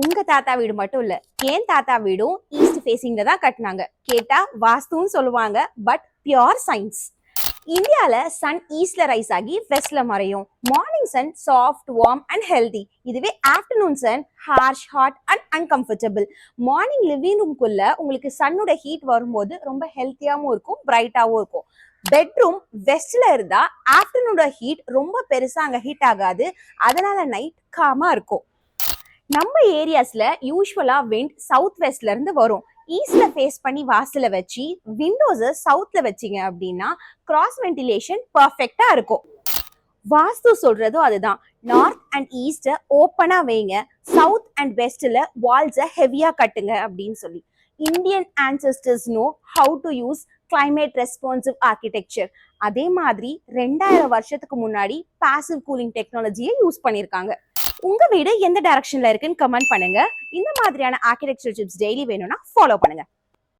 உங்க தாத்தா வீடு மட்டும் இல்ல, ஏன் தாத்தா வீடும் ஈஸ்ட் ஃபேசிங்ல தான் கட்டினாங்க. கேட்டா வாஸ்துன்னு சொல்லுவாங்க, பட் பியோர் சயின்ஸ். இந்தியால சன் ஈஸ்ட்ல ரைஸ் ஆகி வெஸ்ட்ல மறையும். Morning sun soft, warm and healthy. இதுவே afternoon sun harsh, hot and uncomfortable. Morning living ரூம்குள்ள உங்களுக்கு சன்னோட ஹீட் வரும்போது ரொம்ப ஹெல்த்தியாவும் இருக்கும், பிரைட்டாவும் இருக்கும். பெட்ரூம் வெஸ்ட்ல இருந்தா ஆஃப்டர்நூனோட ஹீட் ரொம்ப பெருசா அங்க ஹீட் ஆகாது, அதனால நைட் காமா இருக்கும். நம்ம ஏரியாஸ்ல யூஸ்வலா விண்ட் சவுத் வெஸ்ட்ல இருந்து வரும். ஈஸ்ட்ல ஃபேஸ் பண்ணி வாசல வச்சு விண்டோஸை சவுத்ல வச்சிங்க அப்படின்னா கிராஸ் வென்டிலேஷன் பர்ஃபெக்டா இருக்கும். வாஸ்து சொல்றதும் அதுதான். நார்த் அண்ட் ஈஸ்ட ஓப்பனா வைங்க, சவுத் அண்ட் வெஸ்ட்ல வால்ஸை ஹெவியா கட்டுங்க அப்படின்னு சொல்லி. Indian ancestors know how to use climate responsive architecture. அதே மாதிரி 2000 வருஷத்துக்கு முன்னாடி பாசிவ் கூலிங் டெக்னாலஜியை யூஸ் பண்ணியிருக்காங்க. உங்க வீடு எந்த டைரக்ஷன்ல இருக்குன்னு கமெண்ட் பண்ணுங்க. இந்த மாதிரியான ஆர்கிடெக்சர் டிப்ஸ் டெய்லி வேணும்னா ஃபாலோ பண்ணுங்க.